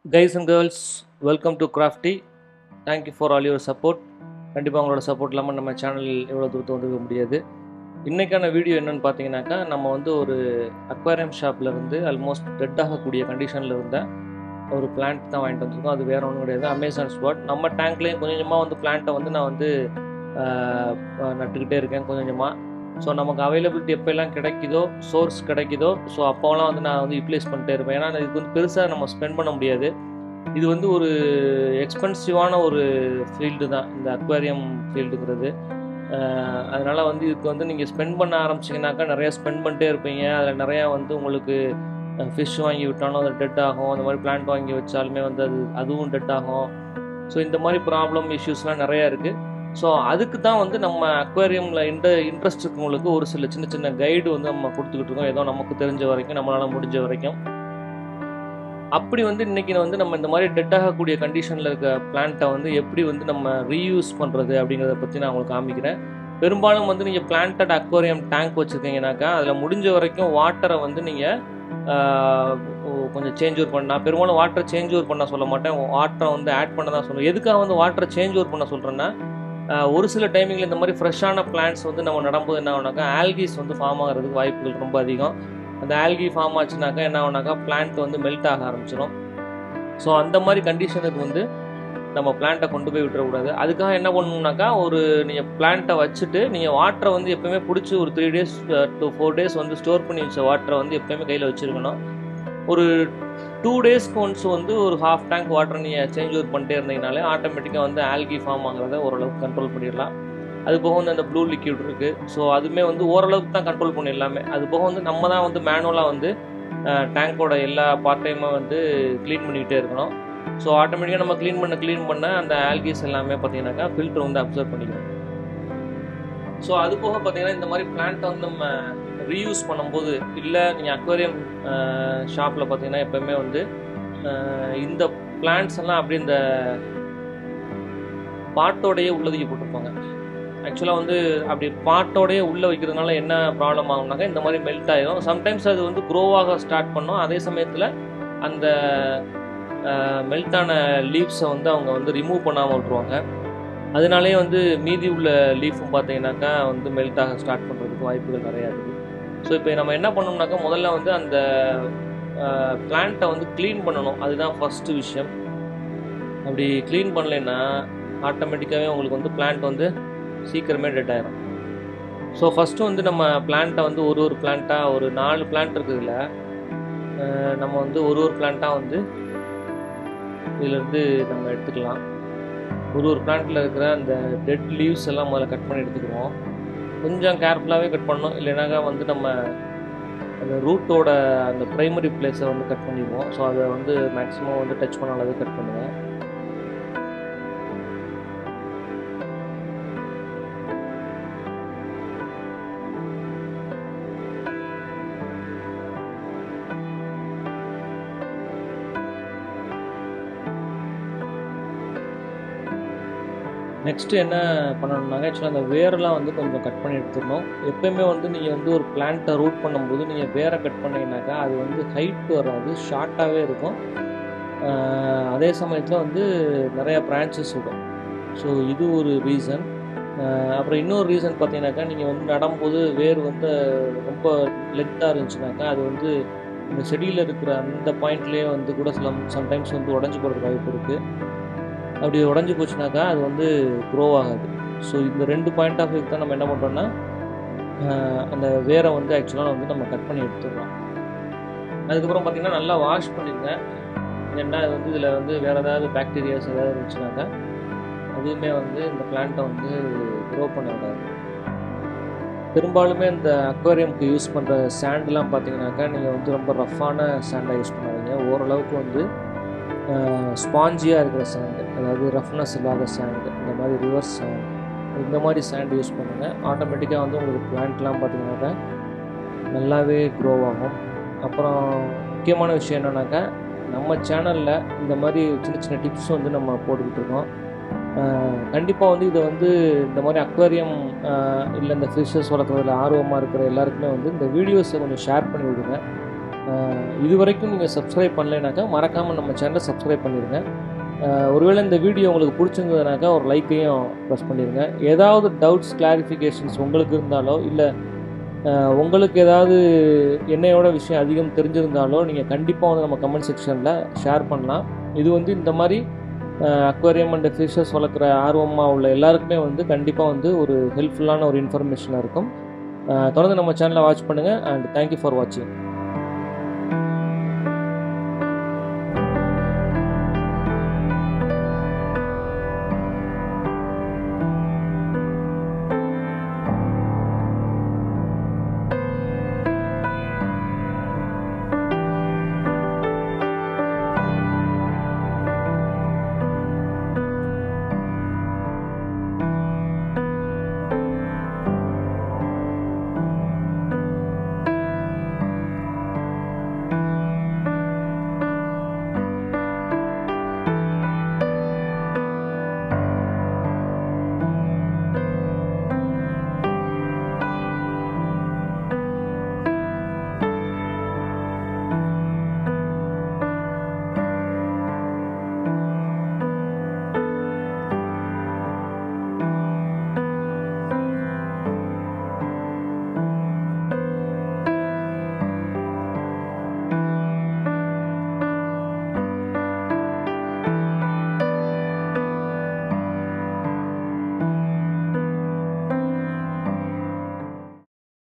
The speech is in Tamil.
Guys and girls, welcome to Crafty. Thank you for all your support. கண்டிப்பாக உங்களோட சப்போர்ட் இல்லாமல் நம்ம சேனல் எவ்வளோ தூரத்தை வந்துக்க முடியாது. இன்றைக்கான வீடியோ என்னென்னு பார்த்தீங்கன்னாக்கா, நம்ம வந்து ஒரு அக்வாரியம் ஷாப்பில் இருந்து ஆல்மோஸ்ட் டெட் ஆகக்கூடிய கண்டிஷனில் இருந்த ஒரு பிளான்ட் தான் வாங்கிட்டு வந்திருக்கோம். அது வேறு ஒன்றும் கிடையாது, அமேசான் ஸ்பாட். நம்ம டேங்க்லேயும் கொஞ்சம் கொஞ்சமாக வந்து பிளான்ட்டை வந்து நான் வந்து நட்டுக்கிட்டே இருக்கேன் கொஞ்சம் கொஞ்சமாக. ஸோ நமக்கு அவைலபிலிட்டி எப்போல்லாம் கிடைக்குதோ, சோர்ஸ் கிடைக்குதோ, ஸோ அப்போலாம் வந்து நான் வந்து யூட்டிலைஸ் பண்ணிட்டே இருப்பேன். ஏன்னா இதுக்கு வந்து பெருசாக நம்ம ஸ்பெண்ட் பண்ண முடியாது. இது வந்து ஒரு எக்ஸ்பென்சிவான ஒரு ஃபீல்டு தான் இந்த அக்வாரியம் ஃபீல்டுங்கிறது. அதனால் வந்து இதுக்கு வந்து நீங்கள் ஸ்பெண்ட் பண்ண ஆரம்பிச்சிங்கனாக்கா நிறையா ஸ்பெண்ட் பண்ணிட்டே இருப்பீங்க. அதில் நிறையா வந்து உங்களுக்கு ஃபிஷ் வாங்கி விட்டாலும் அது டெட் ஆகும், அந்த மாதிரி பிளான்ட் வாங்கி வச்சாலுமே வந்து அதுவும் டெட் ஆகும். ஸோ இந்த மாதிரி ப்ராப்ளம் இஷ்யூஸ்லாம் நிறையா இருக்குது. ஸோ அதுக்கு தான் வந்து நம்ம அக்வாரியமில் இன்ட்ரெஸ்ட் இருக்கவங்களுக்கு ஒரு சில சின்ன சின்ன கைடு வந்து நம்ம கொடுத்துக்கிட்டு இருக்கோம், ஏதோ நமக்கு தெரிஞ்ச வரைக்கும், நம்மளால் முடிஞ்ச வரைக்கும். அப்படி வந்து இன்றைக்கி வந்து நம்ம இந்த மாதிரி டெட் ஆகக்கூடிய கண்டிஷனில் இருக்க பிளான்ட்டை வந்து எப்படி வந்து நம்ம ரீயூஸ் பண்ணுறது அப்படிங்கிறத பற்றி நான் உங்களுக்கு காமிக்கிறேன். பெரும்பாலும் வந்து நீங்கள் பிளான்டட் அக்வாரியம் டேங்க் வச்சுருக்கீங்கனாக்கா அதில் முடிஞ்ச வரைக்கும் வாட்டரை வந்து நீங்கள் கொஞ்சம் சேஞ்ச் ஓவர் பண்ண. நான் பெரும்பாலும் வாட்டரை சேஞ்ச் ஓவர் பண்ண சொல்ல மாட்டேன், வாட்டரை வந்து ஆட் பண்ண தான் சொல்லுவேன். எதுக்காக வந்து வாட்டரை சேஞ்ச் ஓவர் பண்ண சொல்கிறேன்னா, ஒரு சில டைமிங்கில் இந்த மாதிரி ஃப்ரெஷ்ஷான பிளான்ட்ஸ் வந்து நம்ம நடும்போது என்ன ஆகுனாக்கா ஆல்கிஸ் வந்து ஃபார்ம் ஆகிறதுக்கு வாய்ப்புகள் ரொம்ப அதிகம். அந்த ஆல்கி ஃபார்ம் ஆச்சுனாக்கா என்ன ஆகுனாக்கா பிளான்ட் வந்து மெல்ட் ஆக ஆரம்பிச்சிடும். ஸோ அந்த மாதிரி கண்டிஷனுக்கு வந்து நம்ம பிளான்ட்டை கொண்டு போய் விட்டுறக்கூடாது. அதுக்காக என்ன பண்ணணும்னாக்கா, நீங்கள் பிளான்ட்டை வச்சுட்டு நீங்கள் வாட்டரை வந்து எப்போயுமே பிடிச்சி ஒரு 3 days to 4 days வந்து ஸ்டோர் பண்ணி வச்ச வாட்டரை வந்து எப்போயுமே கையில் வச்சுருக்கணும். ஒரு 2 daysக்கு ஒன்ஸ் வந்து ஒரு ஹாஃப் டேங்க் வாட்டர் நீங்கள் சேஞ்ச் ஓவர் பண்ணிட்டே இருந்தீங்கனாலே ஆட்டோமேட்டிக்காக வந்து ஆல்கி ஃபார்ம் ஆகிறத ஓரளவுக்கு கண்ட்ரோல் பண்ணிடலாம். அது போக வந்து அந்த ப்ளூ லிக்யூட் இருக்குது, ஸோ அதுவுமே வந்து ஓரளவுக்கு தான் கண்ட்ரோல் பண்ணிடலாமே. அது போக வந்து நம்ம தான் வந்து மேனுவலாக வந்து டேங்கோட எல்லா பார்ட்டையுமே வந்து க்ளீன் பண்ணிக்கிட்டே இருக்கணும். ஸோ ஆட்டோமேட்டிக்காக நம்ம க்ளீன் பண்ண அந்த ஆல்கிஸ் எல்லாமே பார்த்தீங்கன்னாக்கா ஃபில்டர் வந்து அப்சர்வ் பண்ணிக்கணும். ஸோ அது போக பார்த்தீங்கன்னா இந்த மாதிரி பிளான்ட்டை வந்து நம்ம ரீயூஸ் பண்ணும்போது, இல்லை நீங்கள் அக்வாரியம் ஷாப்பில் பார்த்தீங்கன்னா எப்போயுமே வந்து இந்த பிளான்ட்ஸ் எல்லாம் அப்படி இந்த பாட்டோடையே உள்ளதுக்கி போட்டிருப்பாங்க. ஆக்சுவலாக வந்து அப்படி பாட்டோடையே உள்ளே வைக்கிறதுனால என்ன ப்ராப்ளம் ஆகும்னாக்கா, இந்த மாதிரி மெல்ட் ஆகிடும். சம்டைம்ஸ் அது வந்து க்ரோவாக ஸ்டார்ட் பண்ணோம், அதே சமயத்தில் அந்த மெல்ட்டான லீவ்ஸை வந்து அவங்க வந்து ரிமூவ் பண்ணாமல் விட்ருவாங்க. அதனாலே வந்து மீதி உள்ள லீஃபும் பார்த்தீங்கன்னாக்கா வந்து மெல்ட் ஆக ஸ்டார்ட் பண்ணுறதுக்கு வாய்ப்புகள் நிறையா இருக்குது. ஸோ இப்போ நம்ம என்ன பண்ணோம்னாக்கா, முதல்ல வந்து அந்த பிளான்ட்டை வந்து க்ளீன் பண்ணணும். அதுதான் ஃபஸ்ட்டு விஷயம். அப்படி க்ளீன் பண்ணலைன்னா ஆட்டோமேட்டிக்காகவே உங்களுக்கு வந்து பிளான்ட் வந்து சீக்கிரமே டெட் ஆகிடும். ஸோ ஃபஸ்ட்டு வந்து நம்ம பிளான்ட்டை வந்து ஒரு பிளான்ட்டாக ஒரு 4 பிளான்ட் இருக்குதுல்ல, நம்ம வந்து ஒரு பிளான்ட்டாக வந்து இதிலேருந்து நம்ம எடுத்துக்கலாம். ஒரு பிளான்ட்டில் இருக்கிற அந்த டெட் லீவ்ஸ் எல்லாம் முதல்ல கட் பண்ணி எடுத்துக்குவோம். கொஞ்சம் கேர்ஃபுல்லாகவே கட் பண்ணணும், இல்லைனாக்கா வந்து நம்ம அந்த ரூட்டோட அந்த ப்ரைமரி பிளேஸை வந்து கட் பண்ணிடுவோம். ஸோ அதை வந்து மேக்ஸிமம் வந்து டச் பண்ண அளவு கட் பண்ணுவேன். நெக்ஸ்ட்டு என்ன பண்ணணும்னாங்க, ஆக்சுவலாக அந்த வேரெல்லாம் வந்து கொஞ்சம் கட் பண்ணி எடுத்துடணும். எப்போயுமே வந்து நீங்கள் வந்து ஒரு பிளான்ட்டை ரூட் பண்ணும்போது நீங்கள் வேரை கட் பண்ணிங்கனாக்கா அது வந்து ஹைட் வராது, ஷார்ட்டாகவே இருக்கும். அதே சமயத்தில் வந்து நிறையா பிரான்ச்சஸ் விடும். ஸோ இது ஒரு ரீசன். அப்புறம் இன்னொரு ரீசன் பார்த்தீங்கன்னாக்கா, நீங்கள் வந்து நடும்போது வேர் வந்து ரொம்ப லென்த்தாக இருந்துச்சுனாக்கா அது வந்து இந்த செடியில் இருக்கிற அந்த பாயிண்ட்லேயே வந்து கூட சம்டைம்ஸ் வந்து உடஞ்சி போகிறதுக்கு வாய்ப்பு இருக்குது. அப்படி உடஞ்சி போச்சுனாக்கா அது வந்து க்ரோ ஆகாது. ஸோ இந்த 2 பாயிண்ட் ஆஃப் வியூக்கு தான் நம்ம என்ன பண்ணுறோன்னா, அந்த வேரை வந்து ஆக்சுவலாக வந்து நம்ம கட் பண்ணி எடுத்துடலாம். அதுக்கப்புறம் பார்த்திங்கன்னா நல்லா வாஷ் பண்ணிடுங்க. ஏன்னா அது வந்து இதில் வந்து வேறு ஏதாவது பாக்டீரியாஸ் ஏதாவது இருந்துச்சுனாக்கா அதுவுமே வந்து இந்த பிளான்ட்டை வந்து க்ரோ பண்ண விடாது. பெரும்பாலுமே இந்த அக்வாரியமுக்கு யூஸ் பண்ணுற சாண்டெலாம் பார்த்திங்கனாக்கா நீங்கள் வந்து ரொம்ப ரஃப்பான சாண்டாக யூஸ் பண்ணாதீங்க. ஓரளவுக்கு வந்து ஸ்பாஞ்சியாக இருக்கிற சாண்டு, அதாவது ரஃப்னஸ் இல்லாத சாண்டு, இந்த மாதிரி ரிவர்ஸ் சாண்ட், இந்த மாதிரி சாண்ட் யூஸ் பண்ணுங்கள். ஆட்டோமேட்டிக்காக வந்து உங்களுக்கு பிளான்ட்லாம் பார்த்திங்கனாக்கா நல்லாவே க்ரோ ஆகும். அப்புறம் முக்கியமான விஷயம் என்னன்னாக்கா, நம்ம சேனலில் இந்த மாதிரி சின்ன சின்ன டிப்ஸ் வந்து நம்ம போட்டுக்கிட்டு இருக்கோம். கண்டிப்பாக வந்து இதை வந்து இந்த மாதிரி அக்வாரியம் இல்லை இந்த ஃபிஷ்ஷஸ் வளர்க்குறதுல ஆர்வமாக இருக்கிற எல்லாருக்குமே வந்து இந்த வீடியோஸை கொஞ்சம் ஷேர் பண்ணி விடுங்க. இது வரைக்கும் நீங்கள் சப்ஸ்கிரைப் பண்ணலைனாக்கா மறக்காமல் நம்ம சேனலை சப்ஸ்கிரைப் பண்ணிடுங்க. ஒருவேளை இந்த வீடியோ உங்களுக்கு பிடிச்சிருந்ததுனாக்கா ஒரு லைக்கையும் ப்ரெஸ் பண்ணிடுங்க. ஏதாவது டவுட்ஸ் கிளாரிஃபிகேஷன்ஸ் உங்களுக்கு இருந்தாலோ இல்லை உங்களுக்கு ஏதாவது என்னையோட விஷயம் அதிகம் தெரிஞ்சிருந்தாலோ நீங்கள் கண்டிப்பாக வந்து நம்ம கமெண்ட் செக்ஷனில் ஷேர் பண்ணலாம். இது வந்து இந்த மாதிரி அக்வேரியம் அண்ட் ஃபிஷஸ் வளர்க்குற ஆர்வமாக உள்ள எல்லாருக்குமே வந்து கண்டிப்பாக வந்து ஒரு ஹெல்ப்ஃபுல்லான ஒரு இன்ஃபர்மேஷனாக இருக்கும். தொடர்ந்து நம்ம சேனலை வாட்ச் பண்ணுங்கள். அண்ட் தேங்க்யூ ஃபார் வாட்சிங்.